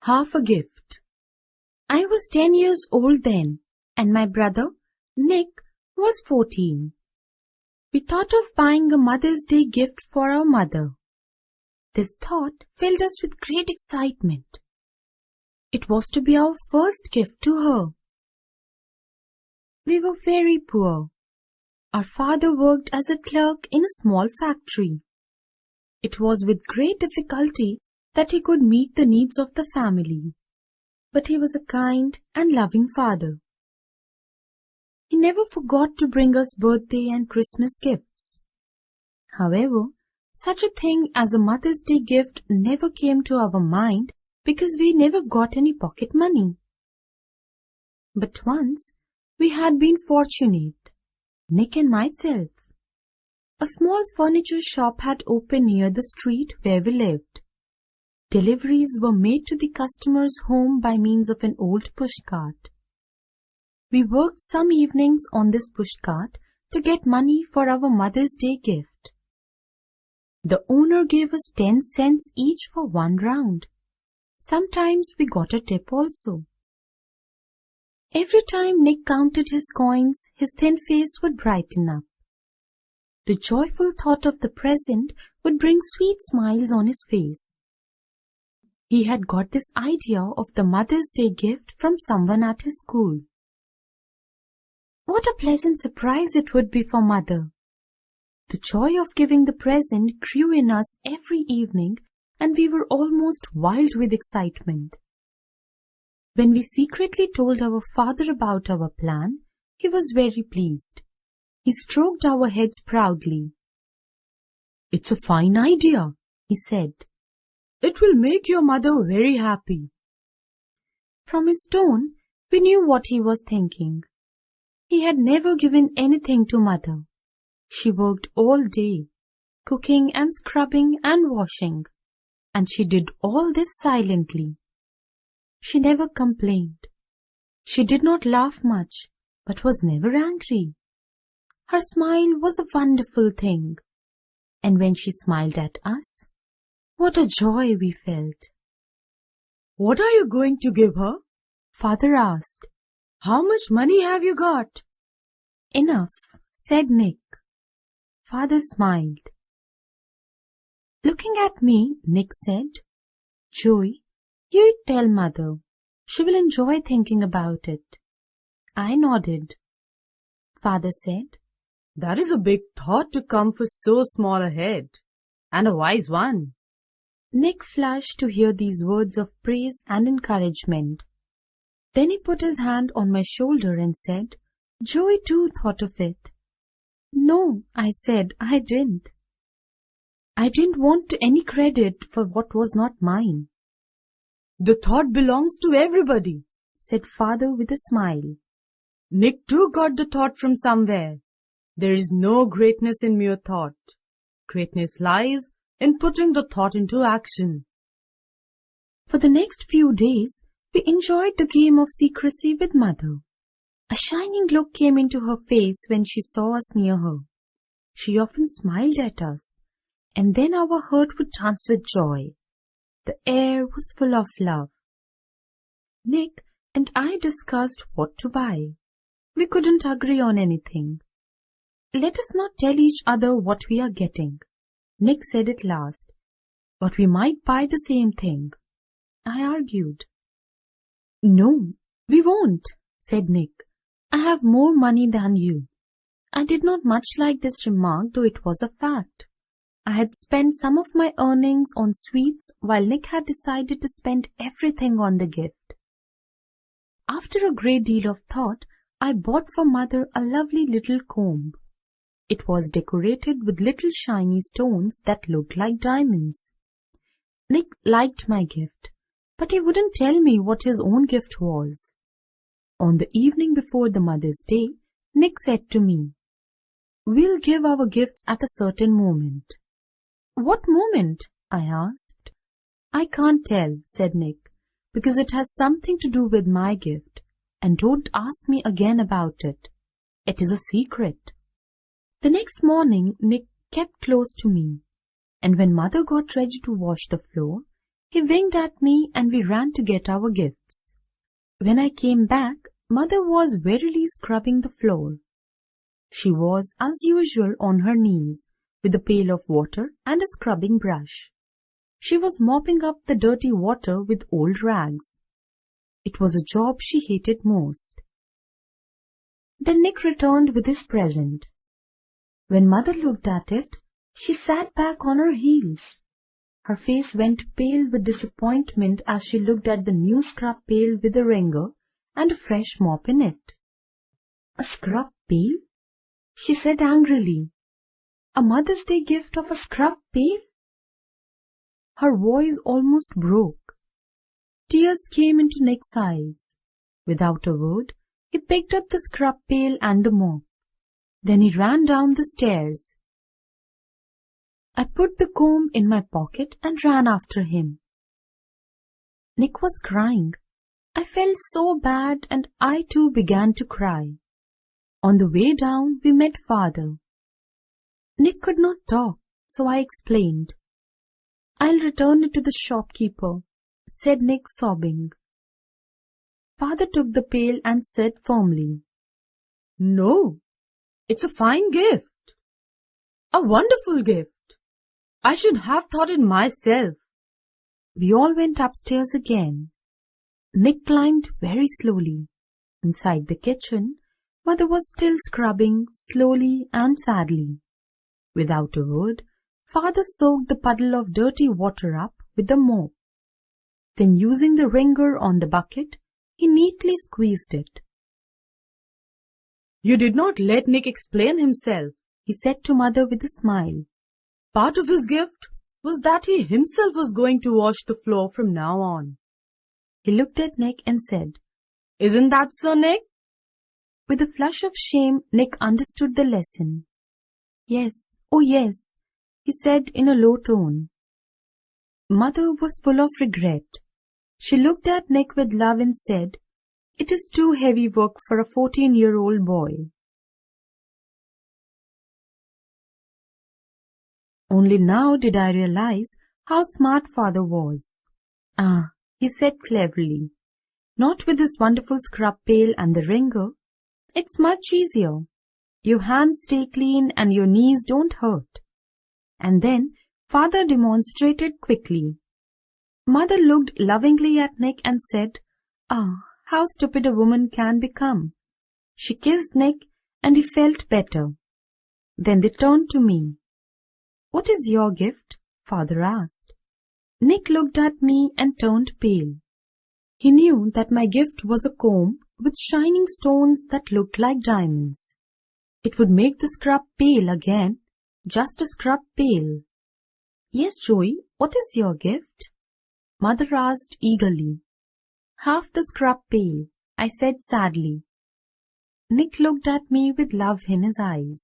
Half a gift. I was 10 years old then, and my brother, Nick, was 14. We thought of buying a Mother's Day gift for our mother. This thought filled us with great excitement. It was to be our first gift to her. We were very poor. Our father worked as a clerk in a small factory. It was with great difficulty that he could meet the needs of the family. But he was a kind and loving father. He never forgot to bring us birthday and Christmas gifts. However, such a thing as a Mother's Day gift never came to our mind because we never got any pocket money. But once we had been fortunate, Nick and myself. A small furniture shop had opened near the street where we lived. Deliveries were made to the customer's home by means of an old pushcart. We worked some evenings on this pushcart to get money for our Mother's Day gift. The owner gave us 10 cents each for one round. Sometimes we got a tip also. Every time Nick counted his coins, his thin face would brighten up. The joyful thought of the present would bring sweet smiles on his face. He had got this idea of the Mother's Day gift from someone at his school. What a pleasant surprise it would be for Mother! The joy of giving the present grew in us every evening, and we were almost wild with excitement. When we secretly told our father about our plan, he was very pleased. He stroked our heads proudly. "It's a fine idea," he said. "It will make your mother very happy." From his tone, we knew what he was thinking. He had never given anything to Mother. She worked all day, cooking and scrubbing and washing, and she did all this silently. She never complained. She did not laugh much, but was never angry. Her smile was a wonderful thing, and when she smiled at us, what a joy we felt. "What are you going to give her?" Father asked. "How much money have you got?" "Enough," said Nick. Father smiled. Looking at me, Nick said, "Joey, you tell Mother. She will enjoy thinking about it." I nodded. Father said, "That is a big thought to come for so small a head, and a wise one." Nick flushed to hear these words of praise and encouragement. Then he put his hand on my shoulder and said, "Joey too thought of it." "No," I said, "I didn't. I didn't want any credit for what was not mine." "The thought belongs to everybody," said Father with a smile. "Nick too got the thought from somewhere. There is no greatness in mere thought. Greatness lies in putting the thought into action." For the next few days, we enjoyed the game of secrecy with Mother. A shining look came into her face when she saw us near her. She often smiled at us, and then our heart would dance with joy. The air was full of love. Nick and I discussed what to buy. We couldn't agree on anything. "Let us not tell each other what we are getting," Nick said at last, "but we might buy the same thing." I argued. "No, we won't," said Nick. "I have more money than you." I did not much like this remark, though it was a fact. I had spent some of my earnings on sweets, while Nick had decided to spend everything on the gift. After a great deal of thought, I bought for Mother a lovely little comb. It was decorated with little shiny stones that looked like diamonds. Nick liked my gift, but he wouldn't tell me what his own gift was. On the evening before the Mother's Day, Nick said to me, "We'll give our gifts at a certain moment." "What moment?" I asked. "I can't tell," said Nick, "because it has something to do with my gift, and don't ask me again about it. It is a secret." The next morning, Nick kept close to me, and when Mother got ready to wash the floor, He winked at me and we ran to get our gifts. When I came back, Mother was wearily scrubbing the floor. She was, as usual, on her knees, with a pail of water and a scrubbing brush. She was mopping up the dirty water with old rags. It was a job she hated most. Then Nick returned with his present. When Mother looked at it, she sat back on her heels. Her face went pale with disappointment as she looked at the new scrub pail with a wringer and a fresh mop in it. "A scrub pail?" she said angrily. "A Mother's Day gift of a scrub pail?" Her voice almost broke. Tears came into Nick's eyes. Without a word, he picked up the scrub pail and the mop. Then he ran down the stairs. I put the comb in my pocket and ran after him. Nick was crying. I felt so bad and I too began to cry. On the way down, we met Father. Nick could not talk, so I explained. "I'll return it to the shopkeeper," said Nick, sobbing. Father took the pail and said firmly, "No, it's a fine gift. A wonderful gift. I should have thought it myself." We all went upstairs again. Nick climbed very slowly. Inside the kitchen, Mother was still scrubbing, slowly and sadly. Without a word, Father soaked the puddle of dirty water up with the mop. Then, using the wringer on the bucket, he neatly squeezed it. "You did not let Nick explain himself," he said to Mother with a smile. "Part of his gift was that he himself was going to wash the floor from now on." He looked at Nick and said, "Isn't that so, Nick?" With a flush of shame, Nick understood the lesson. "Yes, oh yes," he said in a low tone. Mother was full of regret. She looked at Nick with love and said, "It is too heavy work for a 14-year-old boy." Only now did I realize how smart Father was. "Ah," he said cleverly, "not with this wonderful scrub pail and the wringer. It's much easier. Your hands stay clean and your knees don't hurt." And then Father demonstrated quickly. Mother looked lovingly at Nick and said, "Ah, how stupid a woman can become." She kissed Nick and he felt better. Then they turned to me. "What is your gift?" Father asked. Nick looked at me and turned pale. He knew that my gift was a comb with shining stones that looked like diamonds. It would make the scrub pail again, just a scrub pail. "Yes, Joey, what is your gift?" Mother asked eagerly. "Half the scrub pail," I said sadly. Nick looked at me with love in his eyes.